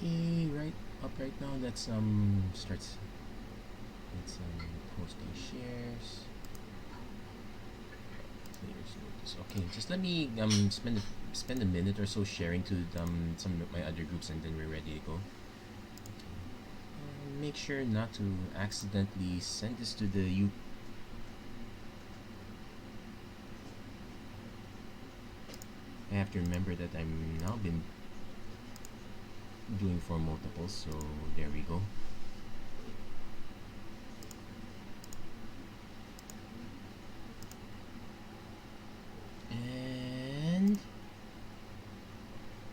Okay, right up right now. Let's start. Let's post these shares. Players notice. Okay, just let me spend a minute or so sharing to some of my other groups, and then we're ready to go. Make sure not to accidentally send this to the I have to remember that I'm now been doing for multiples, so there we go. And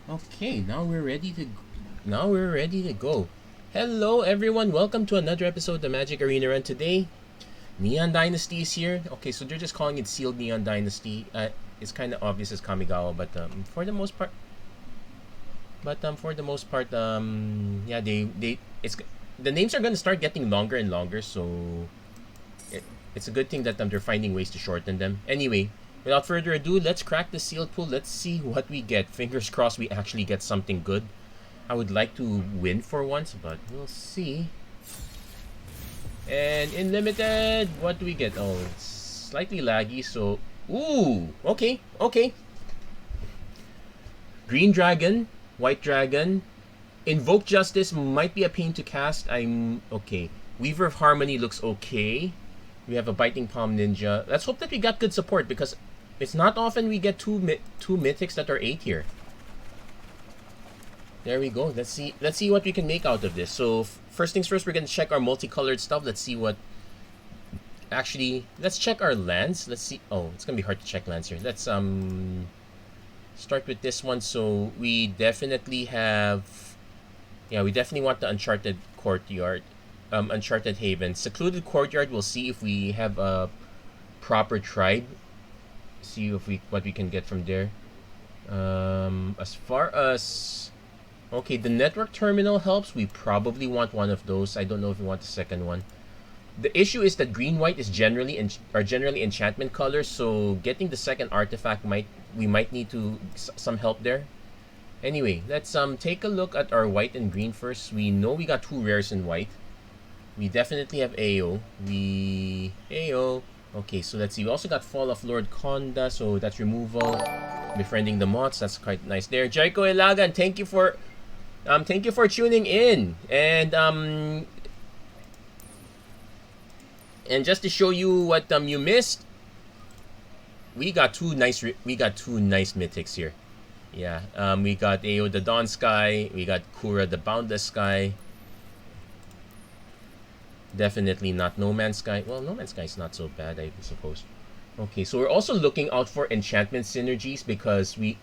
okay, now we're ready to go. Hello everyone, welcome to another episode of the Magic Arena Run. Today, Neon Dynasty is here. Okay, so they're just calling it Sealed Neon Dynasty. It's kind of obvious as Kamigawa, but for the most part, yeah, it's the names are gonna start getting longer and longer, so it's a good thing that they're finding ways to shorten them. Anyway, without further ado, let's crack the sealed pool. Let's see what we get. Fingers crossed we actually get something good. I would like to win for once, but we'll see. And in limited, what do we get? Oh, it's slightly laggy, so... Ooh! Okay. Green Dragon, White Dragon. Invoke Justice might be a pain to cast. Okay. Weaver of Harmony looks okay. We have a Biting Palm Ninja. Let's hope that we got good support, because it's not often we get two Mythics that are 8 here. There we go. Let's see what we can make out of this. So first things first, we're gonna check our multicolored stuff. Let's see what. Actually, let's check our lands. Let's see. Oh, it's gonna be hard to check lands here. Let's start with this one. So we definitely have. Yeah, we definitely want the Uncharted Courtyard, Uncharted Haven, Secluded Courtyard. We'll see if we have a proper tribe. See if what we can get from there. As far as. Okay, the network terminal helps. We probably want one of those. I don't know if we want the second one. The issue is that green-white is generally enchantment colors, so getting the second artifact we might need some help there. Anyway, let's take a look at our white and green first. We know we got 2 rares in white. We definitely have AO. Okay, so let's see. We also got Fall of Lord Konda, so that's removal. Befriending the Moths, that's quite nice there. Jericho Ilagan, thank you for tuning in, and just to show you what you missed, we got two nice mythics here. Yeah, we got Ao the Dawn Sky, we got Kura the Boundless Sky. Definitely not No Man's Sky. Well, No Man's Sky is not so bad, I suppose. Okay, so we're also looking out for enchantment synergies, because we're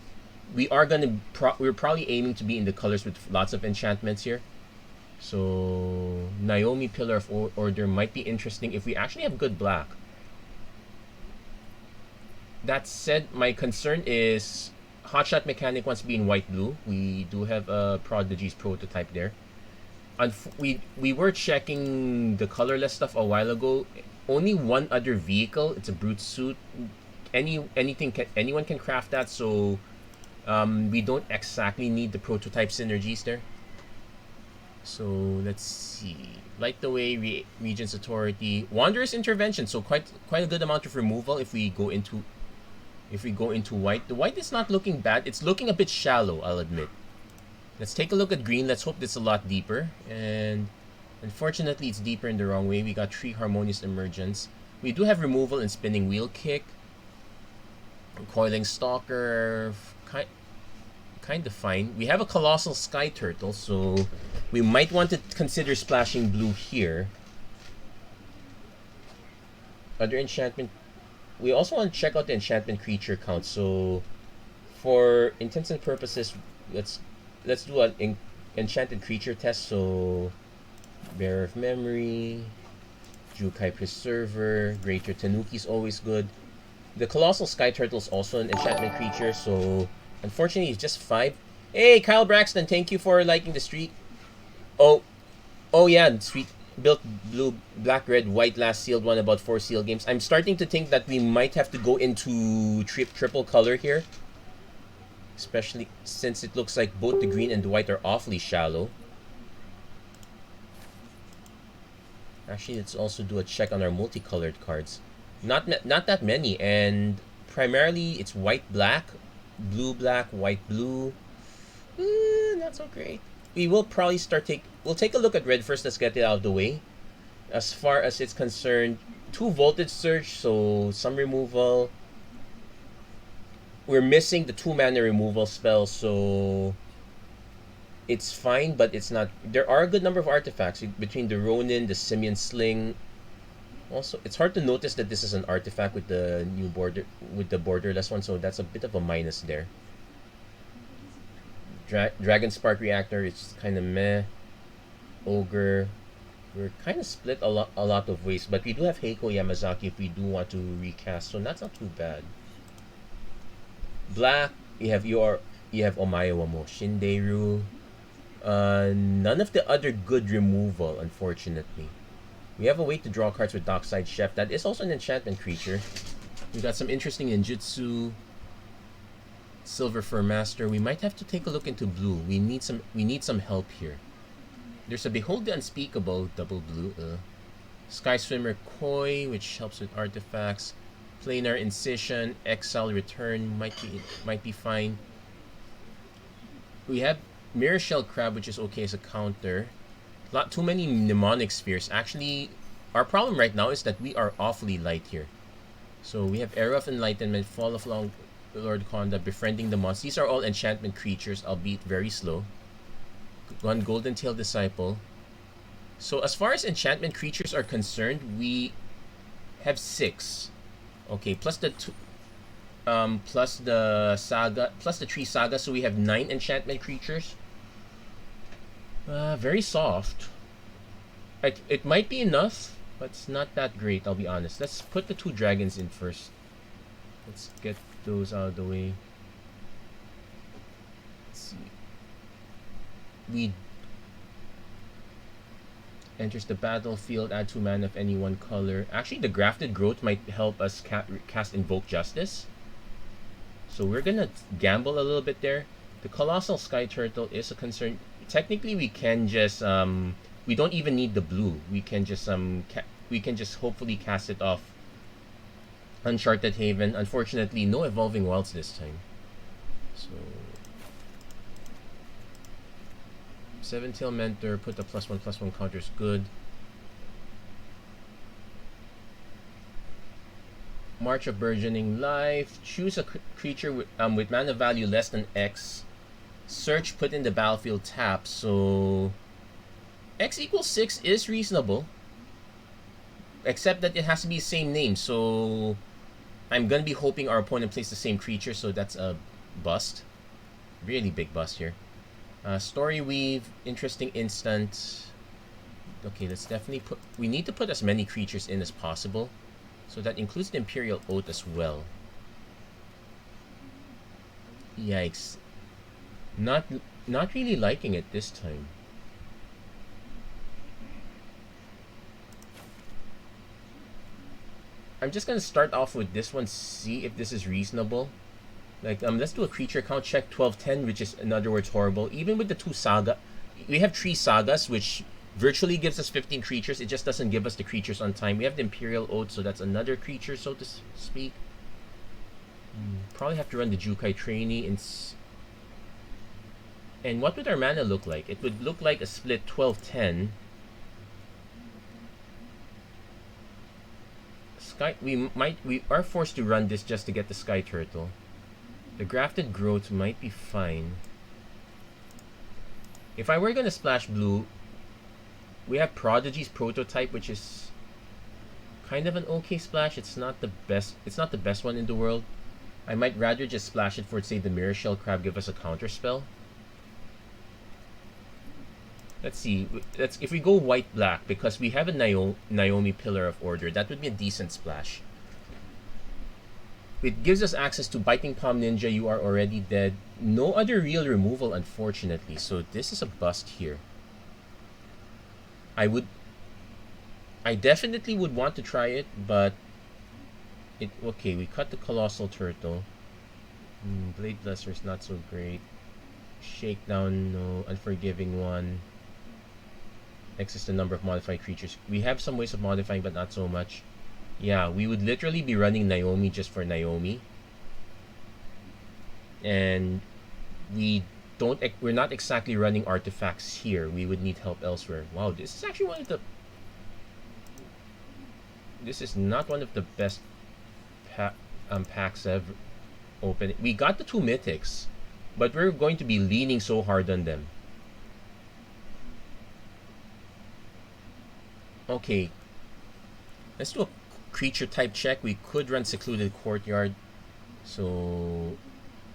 probably aiming to be in the colors with lots of enchantments here. So Naomi Pillar of Order might be interesting if we actually have good black. That said, my concern is Hotshot Mechanic wants to be in white blue. We do have a Prodigy's prototype there. We were checking the colorless stuff a while ago. Only one other vehicle. It's a brute suit. Anyone can craft that, so we don't exactly need the prototype synergies there. So let's see. Light the Way, Regent's Authority, Wanderer's Intervention. So quite a good amount of removal if we go into white. The white is not looking bad. It's looking a bit shallow, I'll admit. Let's take a look at green. Let's hope it's a lot deeper. And unfortunately, it's deeper in the wrong way. We got 3 Harmonious Emergence. We do have removal and Spinning Wheel Kick. Coiling Stalker, kind of fine. We have a Colossal Sky Turtle, so we might want to consider splashing blue here. Other enchantment. We also want to check out the enchantment creature count. So for intents and purposes, let's do an enchanted creature test. So Bearer of Memory, Jukai Preserver, Greater Tanuki is always good. The Colossal Sky Turtle is also an enchantment creature, so unfortunately it's just 5. Hey, Kyle Braxton, thank you for liking the streak. Oh yeah, streak built blue, black, red, white last sealed one, about 4 sealed games. I'm starting to think that we might have to go into triple color here, especially since it looks like both the green and the white are awfully shallow. Actually, let's also do a check on our multicolored cards. Not that many, and primarily it's white black, blue black, white blue. Not so great. We will probably we'll take a look at red first. Let's get it out of the way. As far as it's concerned, 2 voltage surge, so some removal. We're missing the 2 mana removal spell, so it's fine, but it's not. There are a good number of artifacts between the Ronin, the Simian Sling. Also, it's hard to notice that this is an artifact with the new borderless one, so that's a bit of a minus there. Dragon Spark Reactor, it's kind of meh. Ogre, we're kind of split a lot of ways, but we do have Heiko Yamazaki if we do want to recast, so that's not too bad. Black, you have Omayo Wamo, Shinderu. None of the other good removal, unfortunately. We have a way to draw cards with Dockside Chef. That is also an enchantment creature. We got some interesting ninjutsu. Silver Fur Master. We might have to take a look into blue. We need some help here. There's a Behold the Unspeakable, double blue. Sky Swimmer Koi, which helps with artifacts. Planar Incision, Exile Return might be fine. We have Mirror Shell Crab, which is okay as a counter. Not too many mnemonic spheres. Actually, our problem right now is that we are awfully light here. So we have Era of Enlightenment, Fall of Lord Konda, Befriending the Moss. These are all enchantment creatures, albeit very slow. One Golden Tail Disciple. So as far as enchantment creatures are concerned, we have 6. Okay, plus the saga, plus the 3 saga, so we have 9 enchantment creatures. Very soft. It might be enough, but it's not that great, I'll be honest. Let's put the 2 dragons in first. Let's get those out of the way. Let's see. We enters the battlefield, add 2 mana of any one color. Actually, the Grafted Growth might help us cast Invoke Justice. So we're gonna gamble a little bit there. The Colossal Sky Turtle is a concern. Technically, we can just we don't even need the blue. We can just hopefully cast it off Uncharted Haven. Unfortunately, no Evolving Wilds this time. So 7-Tail Mentor, put the +1/+1 counter is good. March of Burgeoning Life. Choose a creature with mana value less than X. Search, put in the battlefield, tap. So X equals 6 is reasonable, except that it has to be the same name. So I'm gonna be hoping our opponent plays the same creature. So that's a bust, really big bust here. Story Weave, interesting instant. Okay, let's definitely we need to put as many creatures in as possible. So that includes the Imperial Oath as well. Yikes. Not really liking it this time. I'm just gonna start off with this one, see if this is reasonable. Like, let's do a creature count check, 12-10, which is, in other words, horrible. Even with the 2 saga, we have 3 sagas, which virtually gives us 15 creatures. It just doesn't give us the creatures on time. We have the Imperial Oath, so that's another creature, so to speak. Probably have to run the Jukai Trainee. And what would our mana look like? It would look like a split 12-10. We are forced to run this just to get the Sky Turtle. The Grafted Growth might be fine. If I were gonna splash blue, we have Prodigy's Prototype, which is kind of an okay splash. It's not the best one in the world. I might rather just splash it for, say, the Mirror Shell Crab, give us a counter spell. Let's see. If we go white black, because we have a Naomi Pillar of Order, that would be a decent splash. It gives us access to Biting Palm Ninja, You Are Already Dead. No other real removal, unfortunately. So this is a bust here. I definitely would want to try it, but okay, we cut the Colossal Turtle. Blade Blesser is not so great. Shakedown, no. Unforgiving One. X is the number of modified creatures. We have some ways of modifying, but not so much. Yeah, we would literally be running Naomi just for Naomi. And we're not exactly running artifacts here. We would need help elsewhere. Wow, this is actually one of the... This is not one of the best packs I've opened. We got the 2 Mythics, but we're going to be leaning so hard on them. Okay, let's do a creature type check. We could run Secluded Courtyard, so...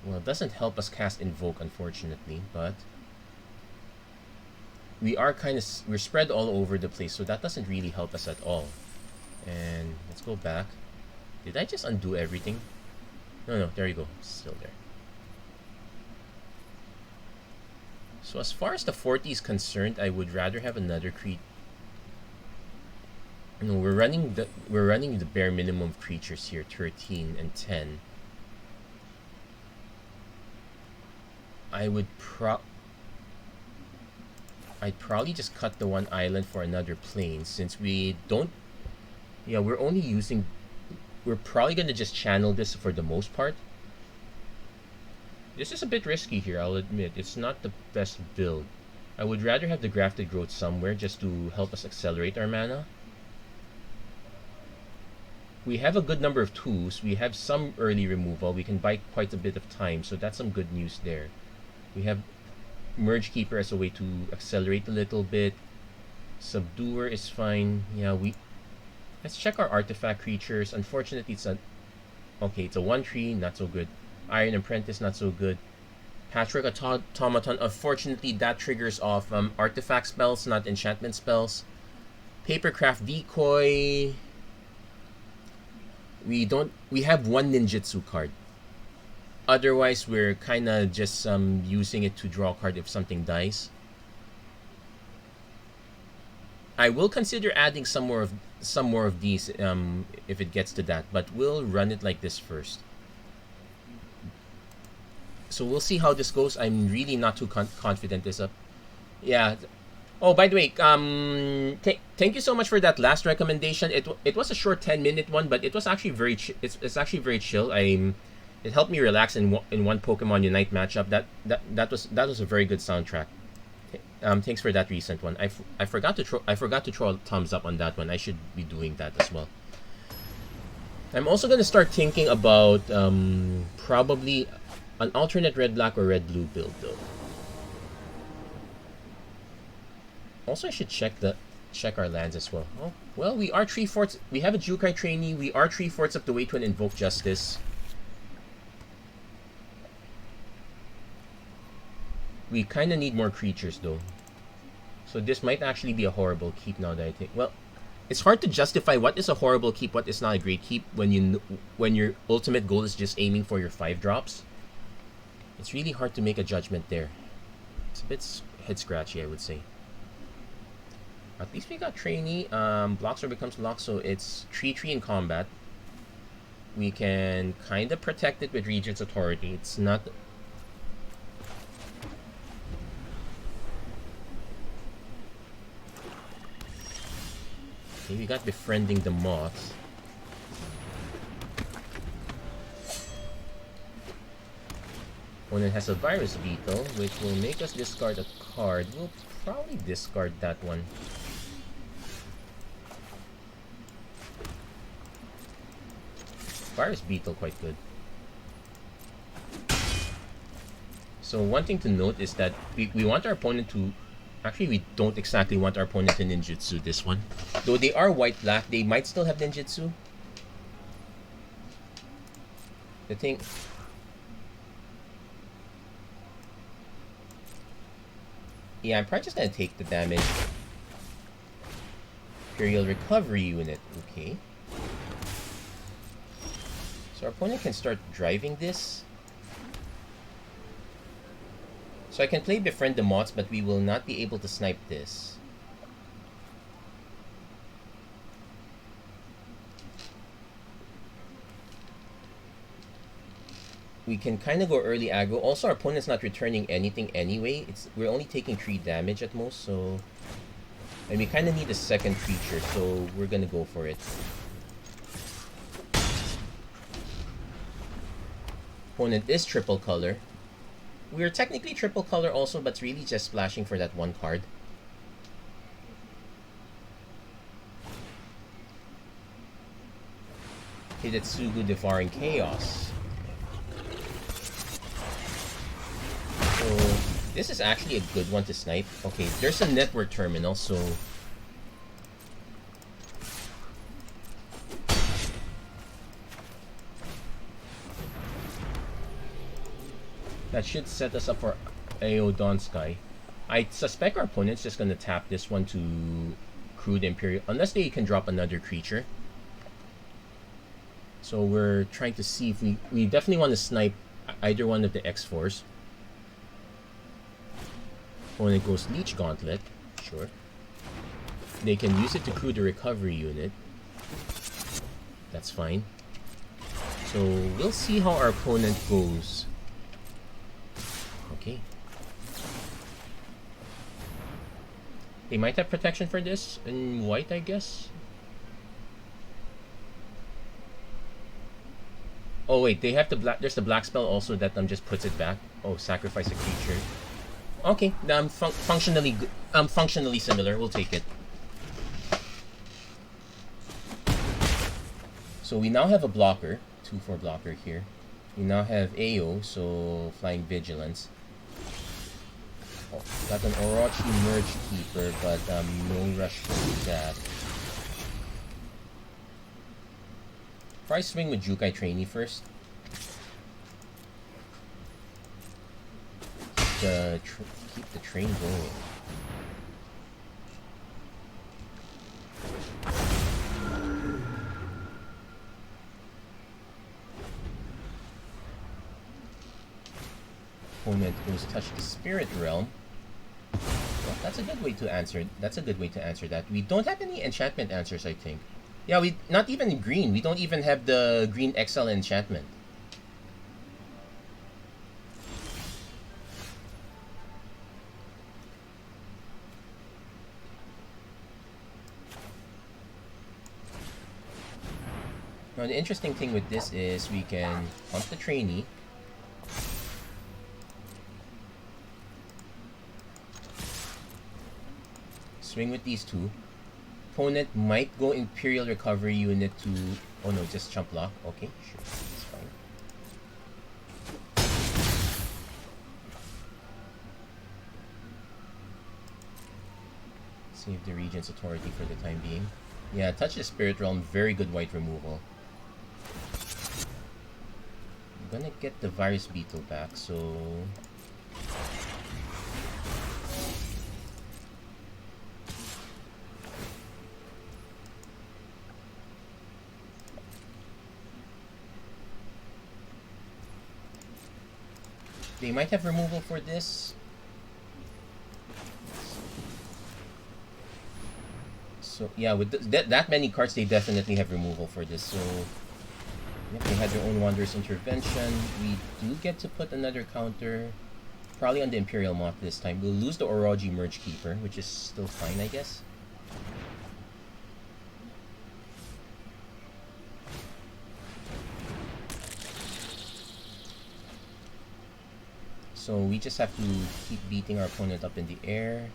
Well, it doesn't help us cast Invoke, unfortunately, but... we're spread all over the place, so that doesn't really help us at all. And let's go back. Did I just undo everything? No, there you go. It's still there. So as far as the 40 is concerned, I would rather have another creature. No, we're running the bare minimum of creatures here, 13 and 10. I'd probably just cut the one island for another plane, since we don't... Yeah, we're probably gonna just channel this for the most part. This is a bit risky here, I'll admit. It's not the best build. I would rather have the Grafted Growth somewhere just to help us accelerate our mana. We have a good number of 2s. We have some early removal. We can buy quite a bit of time, so that's some good news there. We have Merge Keeper as a way to accelerate a little bit. Subduer is fine. Yeah, let's check our artifact creatures. Unfortunately, it's a 1/3, not so good. Iron Apprentice, not so good. Patchwork Automaton, unfortunately, that triggers off artifact spells, not enchantment spells. Papercraft Decoy. We have 1 ninjutsu card. Otherwise, we're kind of just using it to draw a card if something dies. I will consider adding some more of these if it gets to that, but we'll run it like this first. So we'll see how this goes. I'm really not too confident this up. Yeah. Oh, by the way, thank you so much for that last recommendation. It was a short 10-minute one, but it was actually it's actually very chill. It helped me relax in one Pokemon Unite matchup. That was a very good soundtrack. Thanks for that recent one. I forgot to throw a thumbs up on that one. I should be doing that as well. I'm also gonna start thinking about probably an alternate red-black or red-blue build though. Also, I should check our lands as well. Oh, well, we are 3/4. We have a Jukai trainee. We are 3/4 of the way to an Invoke Justice. We kind of need more creatures though. So this might actually be a horrible keep now that I think. Well, it's hard to justify what is a horrible keep, what is not a great keep when your ultimate goal is just aiming for your 5 drops. It's really hard to make a judgment there. It's a bit head scratchy, I would say. At least we got trainee. Blocks or becomes locked, so it's 3/3 in combat. We can kind of protect it with Regent's Authority. It's not. Okay, we got Befriending the Moth. Opponent has a Virus Beetle, which will make us discard a card. We'll probably discard that one. Virus Beetle, quite good. So one thing to note is that we want our opponent to... Actually, we don't exactly want our opponent to ninjutsu this one. Though they are white-black, they might still have ninjutsu. The thing... Yeah, I'm probably just gonna take the damage. Imperial Recovery Unit, okay. So our opponent can start driving this. So I can play Befriend the Moths, but we will not be able to snipe this. We can kind of go early aggro. Also, our opponent's not returning anything anyway. We're only taking 3 damage at most, so... And we kind of need a second creature, so we're gonna go for it. Opponent is triple color. We're technically triple color also, but it's really just splashing for that one card. Hidetsugu Devouring Chaos. So this is actually a good one to snipe. Okay, there's a network terminal, so that should set us up for AO Dawn Sky. I suspect our opponent's just gonna tap this one to Crude Imperial, unless they can drop another creature. So we're trying to see if we definitely want to snipe either one of the X4s. Opponent goes Leech Gauntlet, sure. They can use it to crew the recovery unit. That's fine. So we'll see how our opponent goes. Okay. They might have protection for this in white, I guess. Oh wait, they have the black. There's the black spell also that just puts it back. Oh, sacrifice a creature. Okay, functionally similar. We'll take it. So we now have a blocker, 2/4 blocker here. We now have AO, so Flying Vigilance. Oh, got an Orochi Merge Keeper, but no rush for that. Try swing with Jukai Trainee first. Keep the train going. Opponent goes touch the Spirit Realm. Well, that's a good way to answer. That's a good way to answer that. We don't have any enchantment answers, I think. Yeah, we not even in green. We don't even have the green Exile enchantment. Now the interesting thing with this is we can hunt the trainee. Swing with these two. Opponent might go Imperial Recovery Unit to... Oh no, just Chump Block. Okay, sure. That's fine. Save the Regent's Authority for the time being. Yeah, touch the Spirit Realm. Very good white removal. I'm gonna get the Virus Beetle back, so... They might have removal for this. So yeah, with that many cards, they definitely have removal for this. So if they had their own Wanderer's Intervention, we do get to put another counter, probably on the Imperial Moth this time. We'll lose the Orochi Merge Keeper, which is still fine, I guess. So we just have to keep beating our opponent up in the air.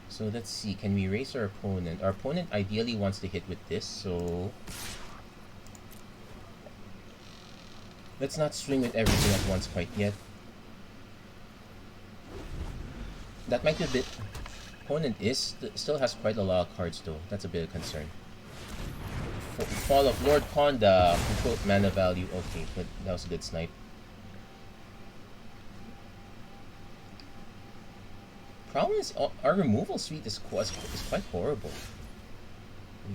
So let's see, can we raise our opponent? Our opponent ideally wants to hit with this, so... Let's not swing with everything at once quite yet. That might be a bit... Opponent still has quite a lot of cards though. That's a bit of concern. Fall of Lord Konda, quote mana value. Okay, but that was a good snipe. Problem is our removal suite is quite horrible.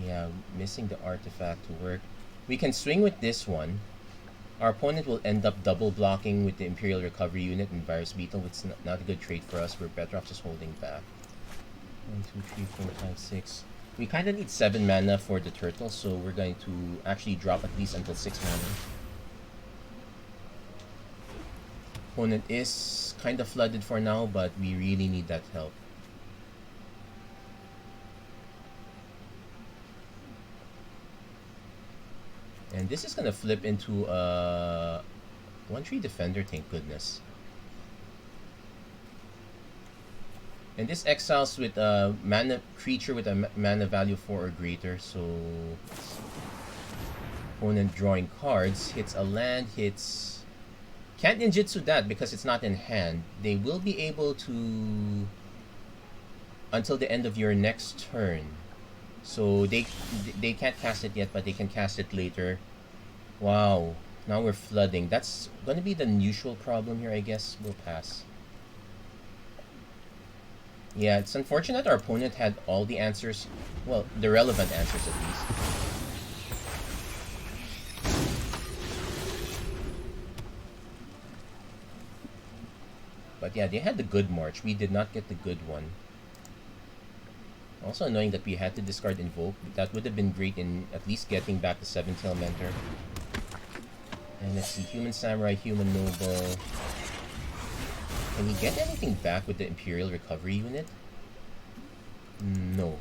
Yeah, missing the artifact to work. We can swing with this one. Our opponent will end up double blocking with the Imperial Recovery Unit and Virus Beetle, which is not a good trade for us. We're better off just holding back. 1, 2, 3, 4, 5, 6. We kind of need 7 mana for the turtle, so we're going to actually drop at least until 6 mana. Opponent is kind of flooded for now, but we really need that help. And this is gonna flip into a 1/3 defender, thank goodness. And this exiles with a mana creature with a mana value 4 or greater, so opponent drawing cards, hits a land, hits... Can't ninjutsu that because it's not in hand. They will be able to... until the end of your next turn. So they can't cast it yet, but they can cast it later. Wow, now we're flooding. That's gonna be the usual problem here, I guess. We'll pass. Yeah, it's unfortunate our opponent had all the answers. Well, the relevant answers at least. But yeah, they had the good march. We did not get the good one. Also annoying that we had to discard Invoke. That would have been great in at least getting back the 7-tail mentor. And let's see, Human Samurai, Human Noble. Can he get anything back with the Imperial Recovery unit? No.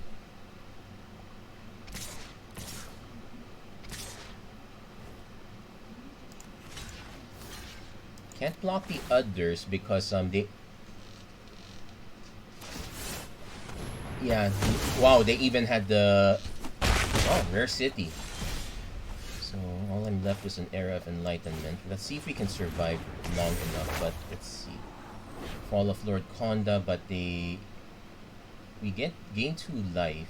Can't block the others because they... Yeah, wow, they even had the... Oh, Rare City. So all I'm left is an Era of Enlightenment. Let's see if we can survive long enough, but let's see. Fall of Lord Konda, but we gain 2 life.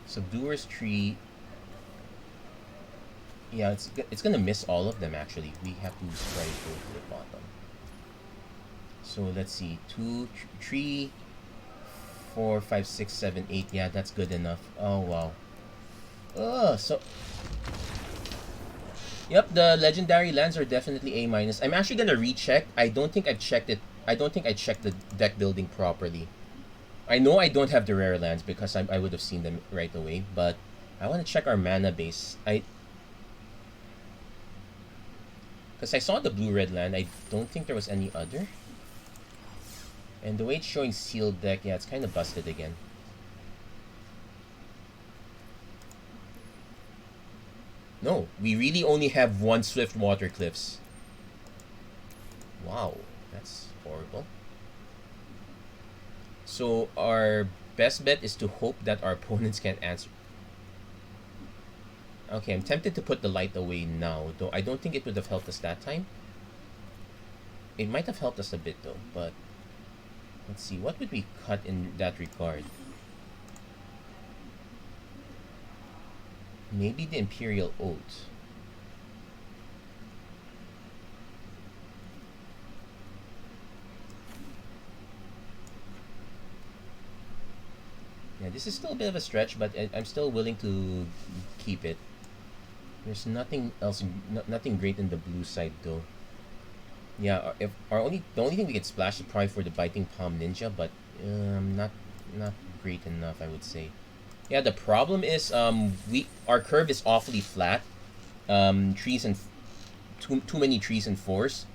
Subduer's Tree. Yeah, it's gonna miss all of them actually. We have to strike go to the bottom. So let's see, 2, 3, 4, 5, 6, 7, 8. Yeah, that's good enough. Oh wow. Oh, so. Yep, the legendary lands are definitely A-. I'm actually gonna recheck. I don't think I've checked it. I don't think I checked the deck building properly. I know I don't have the rare lands because I would have seen them right away, but I want to check our mana base. Because I saw the blue-red land, I don't think there was any other. And the way it's showing sealed deck, yeah, it's kind of busted again. No, we really only have 1 Swift Water Cliffs. Wow, that's horrible. So our best bet is to hope that our opponents can't answer. Okay, I'm tempted to put the light away now, though I don't think it would have helped us that time. It might have helped us a bit though, but let's see, what would we cut in that regard? Maybe the Imperial Oath. Yeah, this is still a bit of a stretch, but I'm still willing to keep it. There's nothing else, nothing great in the blue side though. Yeah, if the only thing we could splash is probably for the Biting Palm Ninja, but not great enough, I would say. Yeah, the problem is our curve is awfully flat. Trees and too many trees and fours.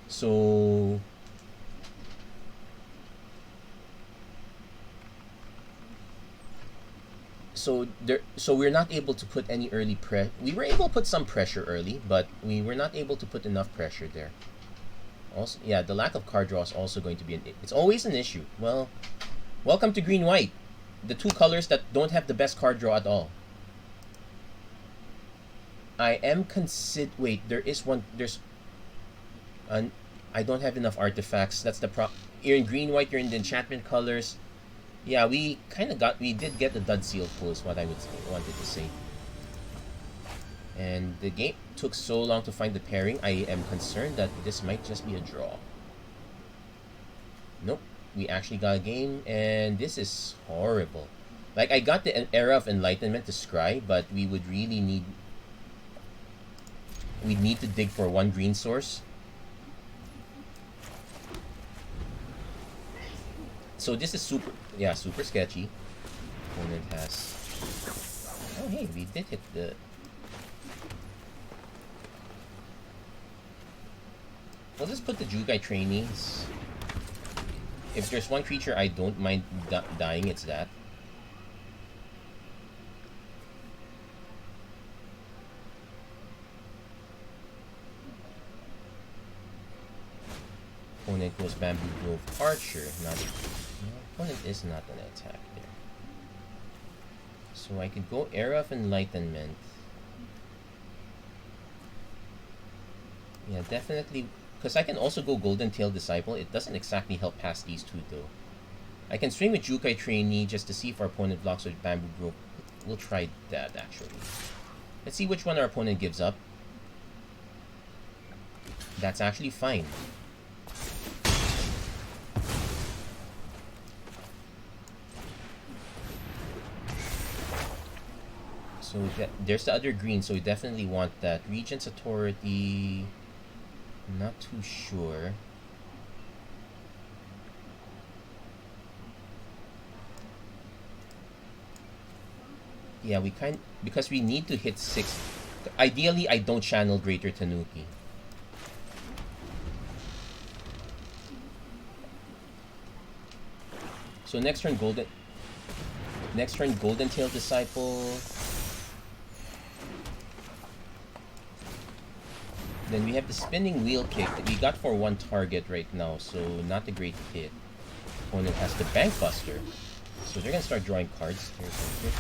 So we're not able to put any early we were able to put some pressure early, but we were not able to put enough pressure there. Also, yeah, the lack of card draw is also going to be it's always an issue. Well, welcome to green white, the 2 colors that don't have the best card draw at all. I am wait, there is one. I don't have enough artifacts. That's the You're in green white. You're in the enchantment colors. Yeah, we did get the dud seal pull is what I wanted to say. And the game took so long to find the pairing. I am concerned that this might just be a draw. Nope, we actually got a game, and this is horrible. Like, I got the Era of Enlightenment to scry, but we would really need... We'd need to dig for 1 green source. So this is super sketchy. Opponent has... Oh hey, we did hit the... We'll just put the Jugai trainees. If there's one creature I don't mind dying, it's that. Opponent goes Bamboo Grove Archer. No, opponent is not gonna attack there. So I could go Era of Enlightenment. Yeah, definitely. Because I can also go Golden Tail Disciple. It doesn't exactly help past these two though. I can swing with Jukai Trainee just to see if our opponent blocks with Bamboo Grove. We'll try that actually. Let's see which one our opponent gives up. That's actually fine. So there's the other green, so we definitely want that. Regent's Authority, not too sure. Yeah, because we need to hit 6. Ideally, I don't channel Greater Tanuki. So next turn Golden Tail Disciple. Then we have the Spinning Wheel Kick that we got for 1 target right now, so not a great hit. Opponent has the Bank Buster, so they're gonna start drawing cards. Here's a quick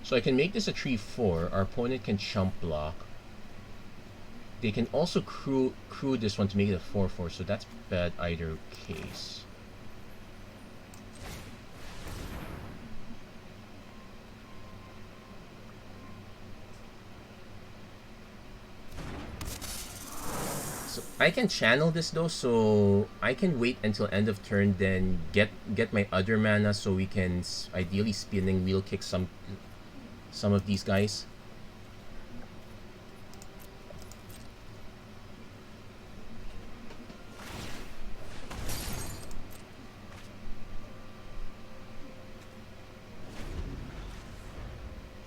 So I can make this a 3/4. Our opponent can chump block. They can also crew this one to make it a 4/4, so that's bad either case. I can channel this though, so I can wait until end of turn, then get my other mana, so we can ideally Spinning Wheel Kick some of these guys.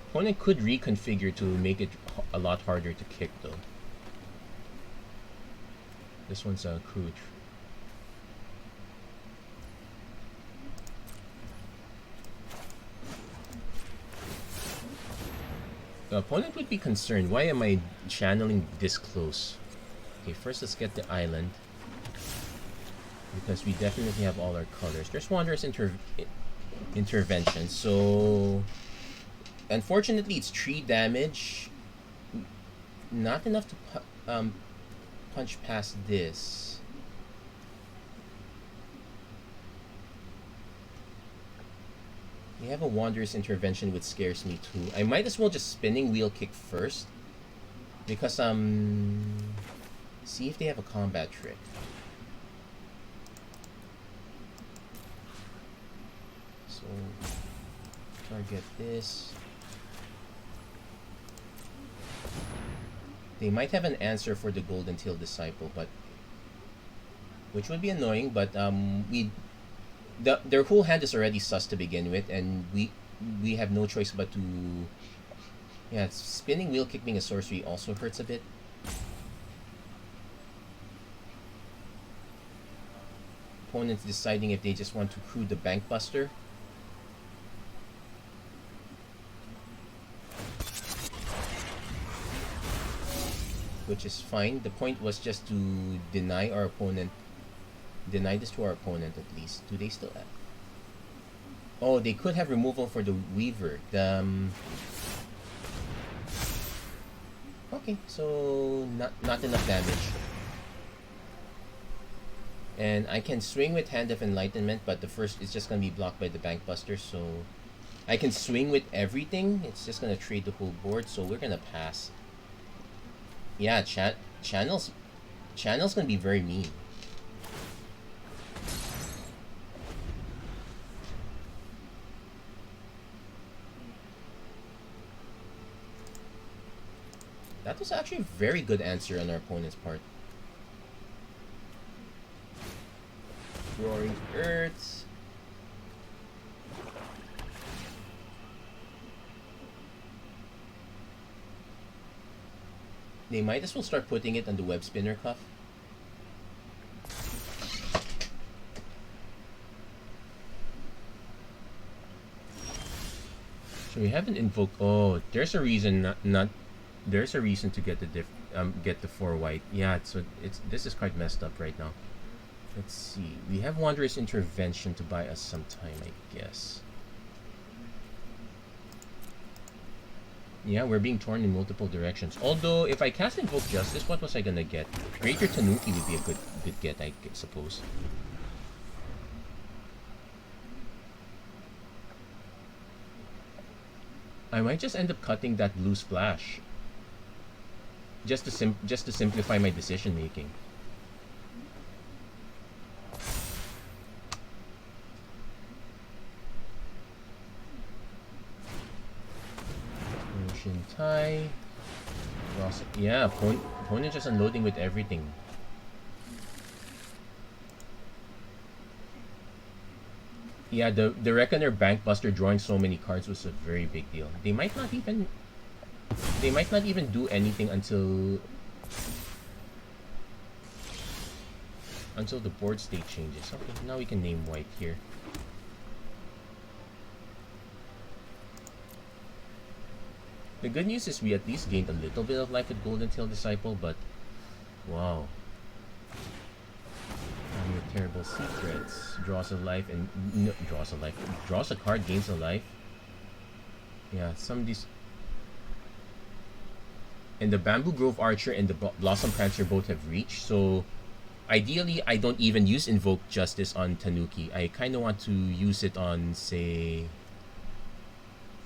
Opponent could reconfigure to make it a lot harder to kick though. This one's a crew. The opponent would be concerned. Why am I channeling this close? Okay, first let's get the island. Because we definitely have all our colors. There's Wanderer's Intervention. So, unfortunately, it's 3 damage. Not enough to punch past this. We have a Wanderer's Intervention, which scares me too. I might as well just Spinning Wheel Kick first, because see if they have a combat trick. So target this. They might have an answer for the Golden Tail Disciple, but which would be annoying. But their whole hand is already sus to begin with, and we have no choice but to. Yeah, Spinning Wheel Kick being a sorcery also hurts a bit. Opponents deciding if they just want to crew the Bank Buster. Which is fine. The point was just to deny this to our opponent at least. Do they still have? Oh, they could have removal for the Weaver. Okay, so not enough damage. And I can swing with Hand of Enlightenment, but the first is just gonna be blocked by the Bank Buster, so I can swing with everything. It's just gonna trade the whole board, so we're gonna pass. Yeah, channel's gonna be very mean. That was actually a very good answer on our opponent's part. Roaring Earth. They might as well start putting it on the web spinner cuff. So we haven't invoked. Oh, there's a reason not. There's a reason to get the get the 4 white. Yeah, so this is quite messed up right now. Let's see. We have Wanderer's Intervention to buy us some time, I guess. Yeah, we're being torn in multiple directions. Although, if I cast Invoke Justice, what was I gonna get? Greater Tanuki would be a good get, I suppose. I might just end up cutting that blue splash. Just to simplify my decision making. Shintai. Yeah, opponent just unloading with everything. Yeah, the Reckoner Bankbuster drawing so many cards was a very big deal. They might not even do anything until the board state changes. Okay, now we can name white here. The good news is we at least gained a little bit of life with Golden Tail Disciple, but wow. With Terrible Secrets, draws a life and draws a card, gains a life. Yeah, some of these. And the Bamboo Grove Archer and the Blossom Prancer both have reach, so ideally I don't even use Invoke Justice on Tanuki. I kind of want to use it on, say.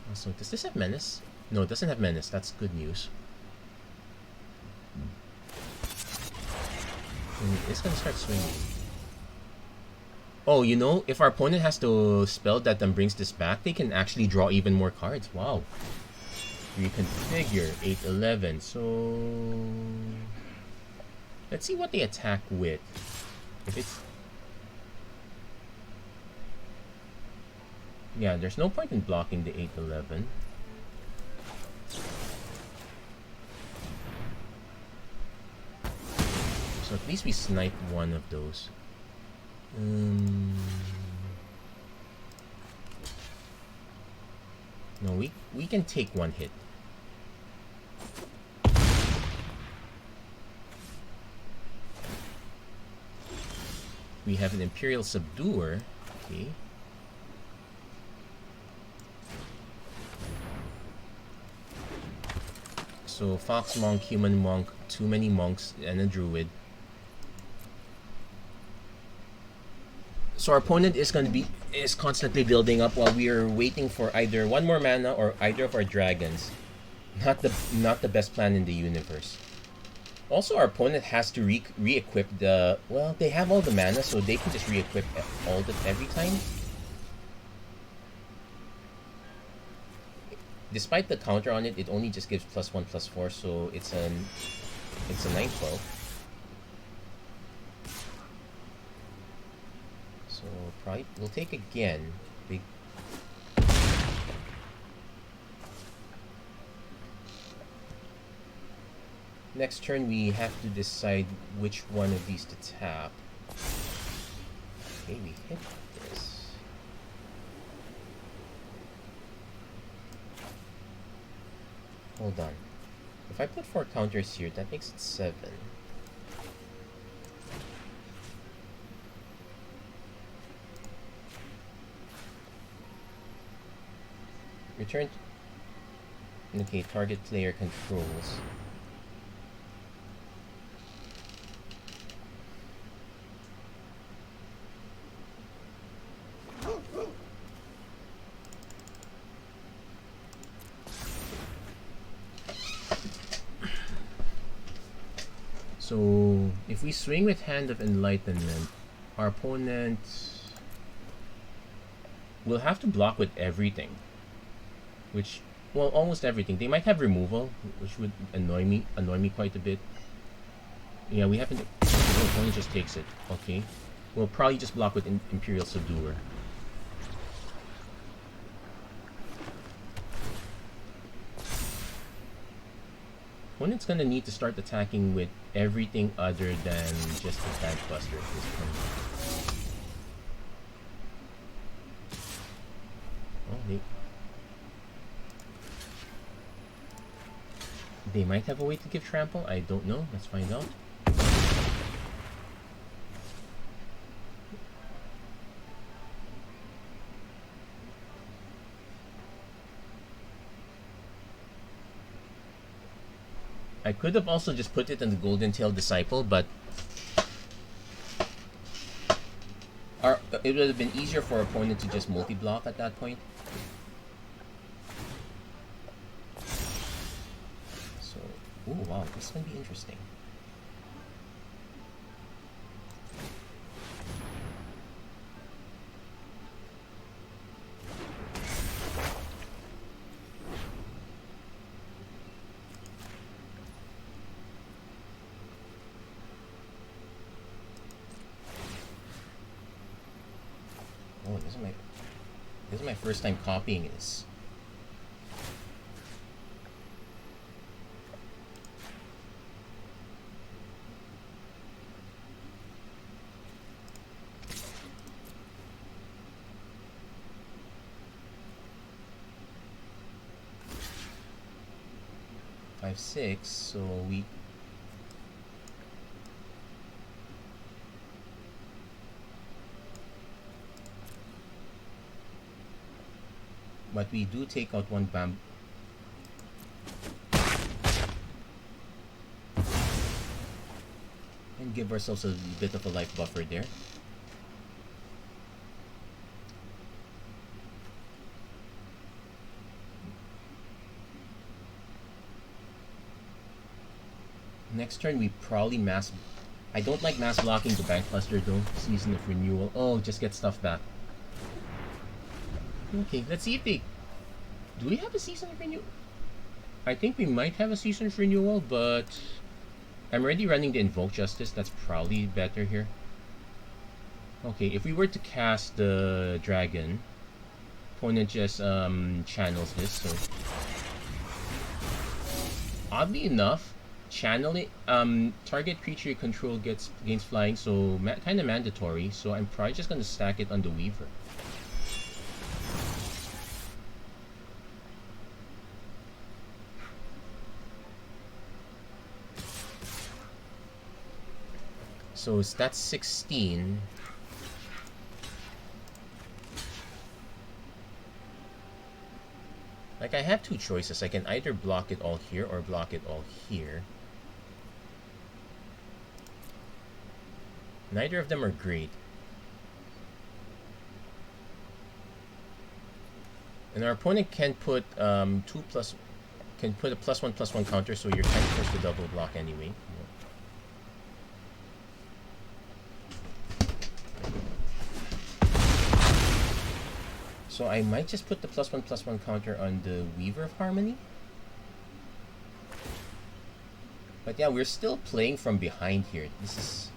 Also, does this have Menace? No, it doesn't have Menace. That's good news. And it's gonna start swinging. Oh, you know, if our opponent has to spell that then brings this back, they can actually draw even more cards. Wow. Reconfigure 8-11. So let's see what they attack with. If it's, yeah, there's no point in blocking the 8-11. So at least we snipe one of those. No, we can take one hit. We have an Imperial Subduer. Okay. So Fox Monk, Human Monk, too many monks, and a Druid. So our opponent is constantly building up while we are waiting for either one more mana or either of our dragons. Not the best plan in the universe. Also, our opponent has to re-equip the. Well, they have all the mana, so they can just re-equip every time. Despite the counter on it, it only just gives +1/+4, so it's a 9/12. So probably we'll take again. Big. Next turn we have to decide which one of these to tap. Okay, we hit this. Hold on. If I put 4 counters here, that makes it 7. Return. Okay, target player controls. So, if we swing with Hand of Enlightenment, our opponent will have to block with everything. Which, well, almost everything. They might have removal, which would annoy me quite a bit. Yeah, we haven't. The opponent just takes it. Okay, we'll probably just block with Imperial Subduer. Opponent's gonna need to start attacking with everything other than just the Tank Buster at this point. Oh, they might have a way to give trample. I don't know. Let's find out. I could have also just put it in the Golden Tail Disciple, but it would have been easier for our opponent to just multi-block at that point. So, oh wow, this is going to be interesting. Oh, this is my first time copying this. Five, 6, so we but we do take out one bamboo. And give ourselves a bit of a life buffer there. Next turn we probably mass... I don't like mass blocking the Bank Buster though. Season of Renewal. Oh, just get stuff back. Okay, let's see if they... Do we have a Season of Renewal? I think we might have a Season of Renewal, but... I'm already running the Invoke Justice. That's probably better here. Okay, if we were to cast the Dragon, opponent just channels this, so... Oddly enough, channeling... target creature you control gains flying, so kind of mandatory, so I'm probably just going to stack it on the Weaver. So that's 16. Like, I have two choices. I can either block it all here or block it all here. Neither of them are great. And our opponent can put can put a +1/+1 counter, so you're kind of forced to double block anyway. So I might just put the +1/+1 counter on the Weaver of Harmony. But yeah, we're still playing from behind here. This is...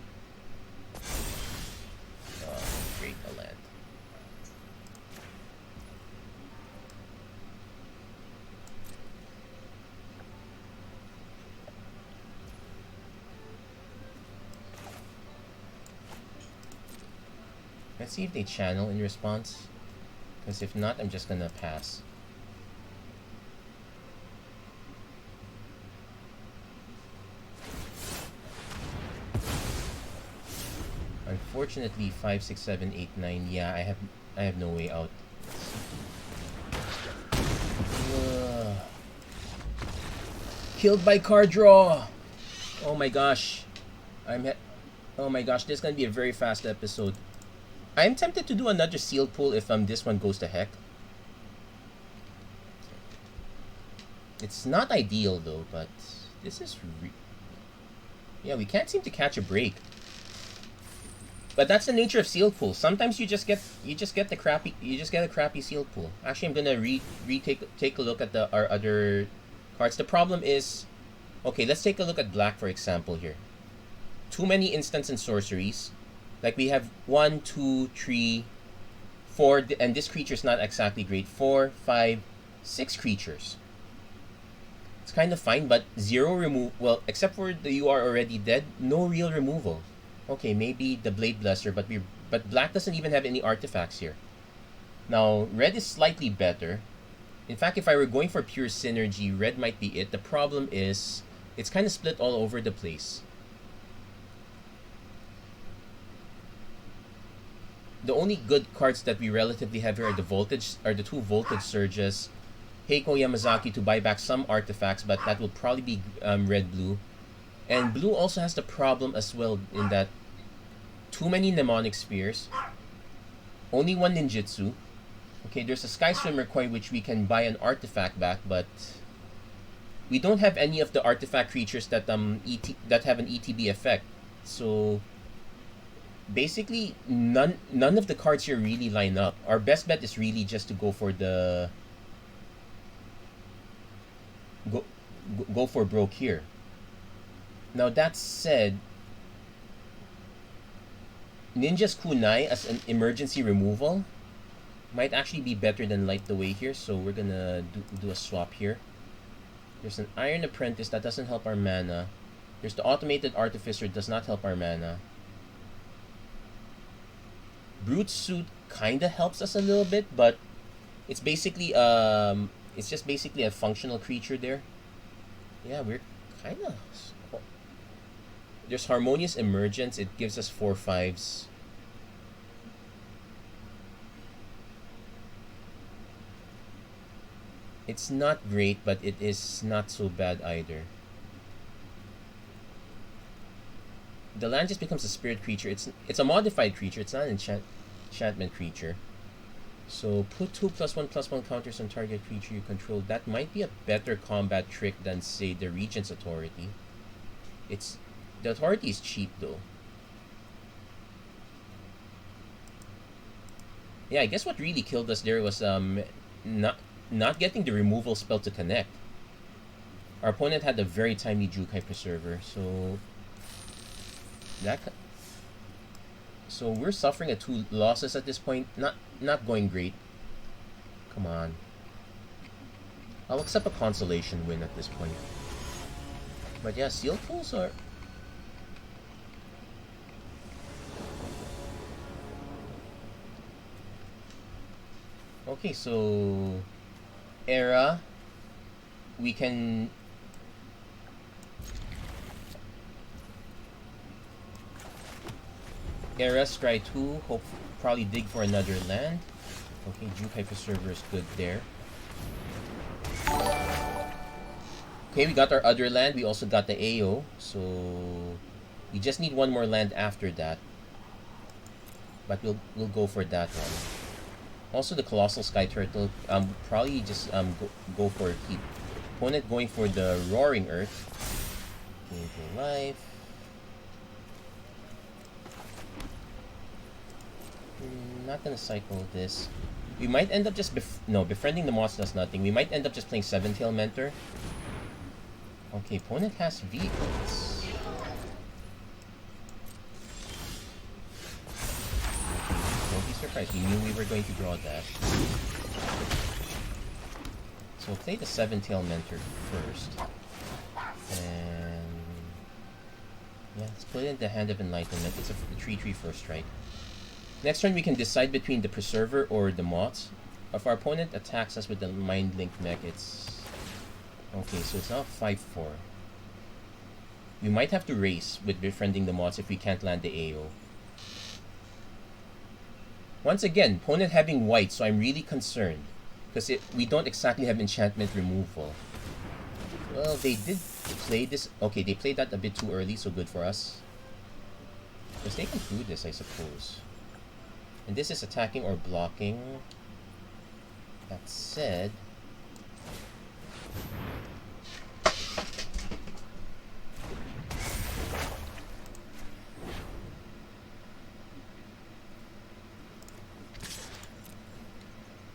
great, a land. Let's see if they channel in response. Because if not, I'm just gonna pass. Unfortunately, 5, 6, 7, 8, 9. Yeah, I have no way out. Killed by card draw. Oh my gosh, oh my gosh, this is gonna be a very fast episode. I'm tempted to do another sealed pull if this one goes to heck. It's not ideal though, but this is yeah, we can't seem to catch a break. But that's the nature of sealed pull. Sometimes you just get a crappy sealed pull. Actually, I'm gonna take a look at our other cards. The problem is, okay, let's take a look at black for example here. Too many instants and sorceries. Like we have 1, 2, 3, 4, and this creature's not exactly great. 4, 5, 6 creatures. It's kind of fine, but zero remove. Well, except for the you are already dead, no real removal. Okay, maybe the Blade Blesser, but black doesn't even have any artifacts here. Now red is slightly better. In fact, if I were going for pure synergy, red might be it. The problem is it's kind of split all over the place. The only good cards that we relatively have here are the two voltage surges. Heiko Yamazaki to buy back some artifacts, but that will probably be red-blue. And blue also has the problem as well in that too many mnemonic spheres, only one ninjutsu. Okay, there's a Sky Swimmer coin which we can buy an artifact back, but we don't have any of the artifact creatures that that have an ETB effect. So basically none of the cards here really line up. Our best bet is really just to go for the go for broke here. Now that said, Ninja's Kunai as an emergency removal might actually be better than Light the Way here, so we're gonna do a swap here. There's an Iron Apprentice that doesn't help our mana. There's the Automated Artificer, does not help our mana. Brute Suit kinda helps us a little bit, but it's basically it's just basically a functional creature there. Yeah, we're kinda. There's Harmonious Emergence, it gives us 4/5s. It's not great, but it is not so bad either. The land just becomes a spirit creature. It's a modified creature. It's not an enchantment creature. So put 2+1/+1 counters on target creature you control. That might be a better combat trick than, say, the Regent's Authority. The Authority is cheap though. Yeah, I guess what really killed us there was not getting the removal spell to connect. Our opponent had a very timely Jukai Preserver, so we're suffering at 2 losses at this point. Not going great. Come on. I'll accept a consolation win at this point. But yeah, Seal Pulls are... Okay, so... Era. We can... Era, scry 2, probably dig for another land. Okay, Jukai Preserver is good there. Okay, we got our other land. We also got the AO, so we just need one more land after that. But we'll go for that one. Also, the Colossal Sky Turtle. Probably just go for a keep. Opponent going for the Roaring Earth. Gain to life. Not gonna cycle this. We might end up just befriending the mods does nothing. We might end up just playing Seven-Tail Mentor. Okay, opponent has vehicles. Don't be surprised. We knew we were going to draw that. So play the Seven-Tail Mentor first. And yeah, let's put it in the Hand of Enlightenment. It's a 3/3 first strike. Next turn, we can decide between the Preserver or the Moths. If our opponent attacks us with the Mind Link mech, it's... Okay, so it's now 5/4. We might have to race with befriending the Moths if we can't land the AO. Once again, opponent having white, so I'm really concerned. Because we don't exactly have enchantment removal. Well, they did play this... Okay, they played that a bit too early, so good for us. Because they can do this, I suppose. And this is attacking or blocking. That said...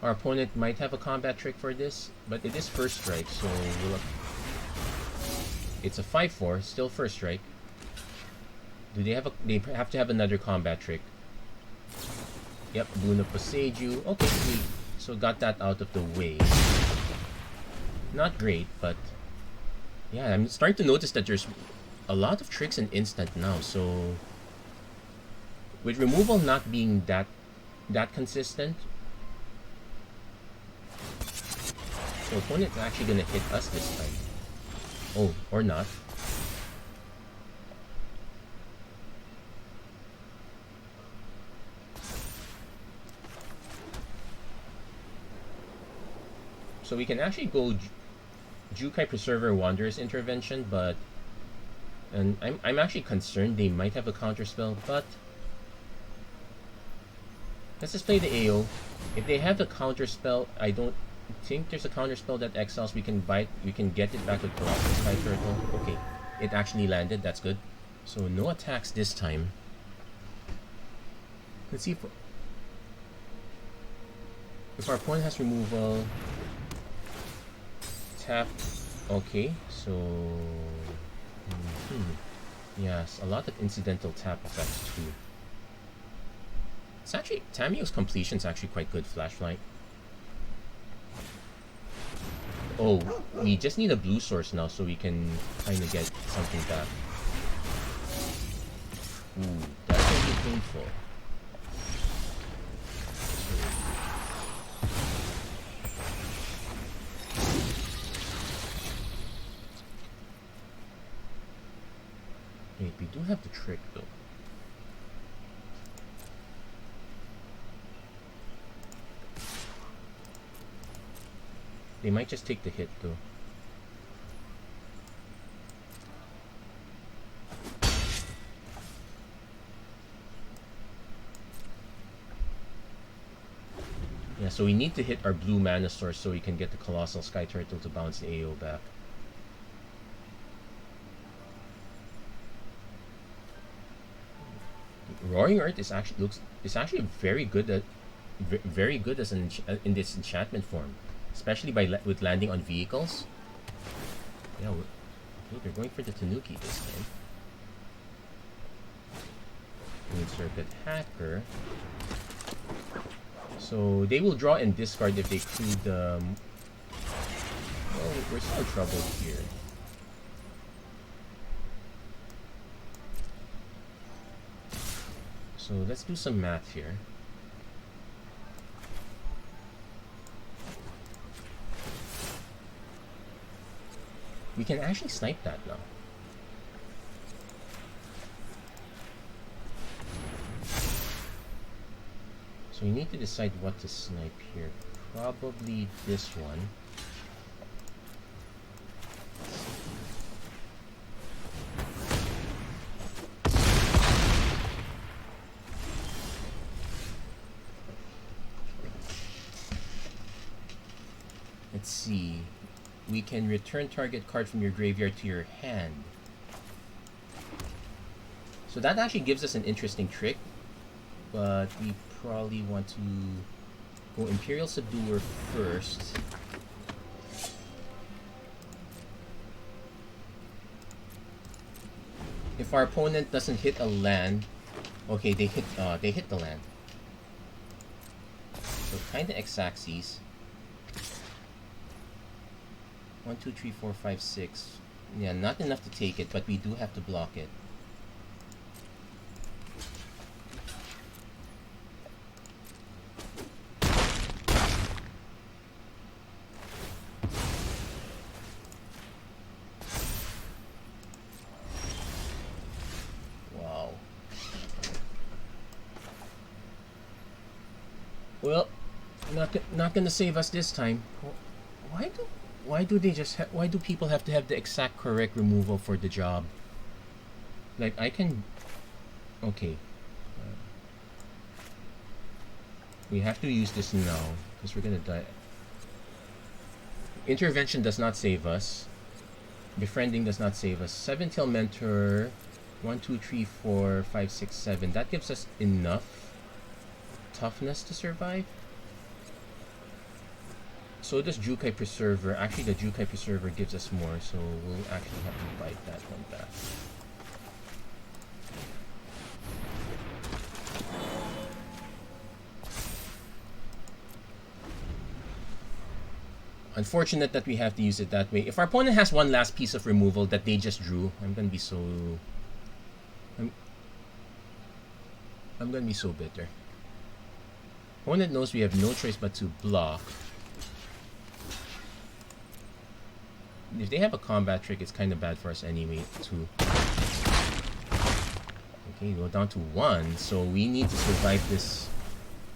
Our opponent might have a combat trick for this, but it is first strike, so it's a 5/4, still first strike. Do they have they have to have another combat trick? Yep, Boon of Poseiju. Okay, sweet. So got that out of the way. Not great, but Yeah, I'm starting to notice that there's a lot of tricks in instant now. So with removal not being that consistent, so opponent's actually gonna hit us this time. Oh, or not. So we can actually go Jukai Preserver Wanderer's Intervention, but and I'm actually concerned they might have a counter spell, but let's just play the AO. If they have the counter spell, I don't think there's a counter spell that exiles. We can get it back with Colossal Sky Turtle. Okay, it actually landed. That's good. So no attacks this time. Let's see if our opponent has removal. Tap. Okay, so yes, a lot of incidental tap effects too. It's actually Tamiyo's completion is actually quite good. Flashlight. Oh, we just need a blue source now so we can kind of get something back. Ooh, that's gonna be painful. Wait, we do have the trick though. They might just take the hit though. Yeah, so we need to hit our blue mana source so we can get the Colossal Sky Turtle to bounce the AO back. Roaring Earth is actually very good as in this enchantment form, especially with landing on vehicles. Yeah, okay, they're going for the Tanuki this time. Moon Circuit Hacker. So they will draw and discard if they clue the. Well, we're still in trouble here. So let's do some math here. We can actually snipe that now. So we need to decide what to snipe here. Probably this one. Let's see. We can return target card from your graveyard to your hand. So that actually gives us an interesting trick, but we probably want to go Imperial Subduer first. If our opponent doesn't hit a land, okay, they hit the land. So kind of X-axis. 1, 2, 3, 4, 5, 6. Yeah, not enough to take it, but we do have to block it. Wow. Well, not gonna save us this time. Why do people have to have the exact correct removal for the job? Like I can, okay. We have to use this now because we're gonna die. Intervention does not save us. Befriending does not save us. Seven Tail Mentor, 1, 2, 3, 4, 5, 6, 7. That gives us enough toughness to survive. So does Jukai Preserver. Actually, the Jukai Preserver gives us more, so we'll actually have to bite that one back. Unfortunate that we have to use it that way. If our opponent has one last piece of removal that they just drew, I'm gonna be so bitter. Opponent knows we have no choice but to block. If they have a combat trick, it's kind of bad for us anyway, too. Okay, go down to 1. So we need to survive this.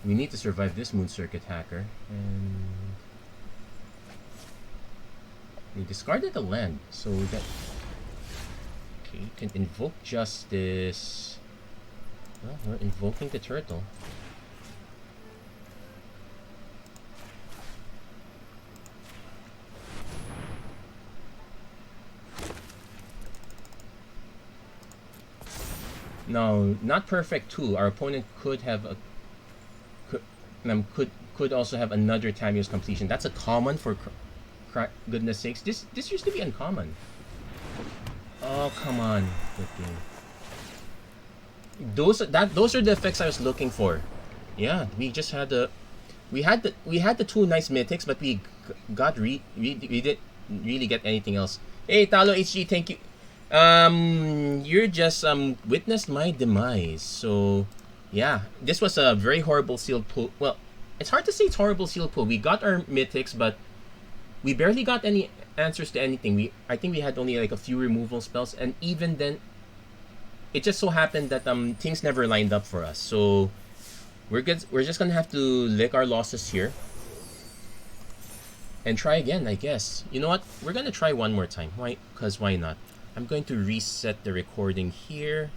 We need to survive this Moon Circuit Hacker. And we discarded the land, so that. Okay, you can invoke Justice. Well, we're invoking the turtle. Now, not perfect too. Our opponent could have a could also have another Tamiyo's completion. That's a common for goodness sakes. This used to be uncommon. Oh come on, okay. Those are the effects I was looking for. Yeah, we just had the we had the 2 nice mythics, but we didn't really get anything else. Hey Talo HG, thank you. You're just witnessed my demise. So yeah, this was a very horrible sealed pull. Well, it's hard to say it's horrible sealed pull. We got our mythics, but we barely got any answers to anything. I think we had only like a few removal spells, and even then, it just so happened that things never lined up for us. So we're good. We're just gonna have to lick our losses here and try again, I guess. You know what? We're gonna try one more time. Why? Because why not? I'm going to reset the recording here.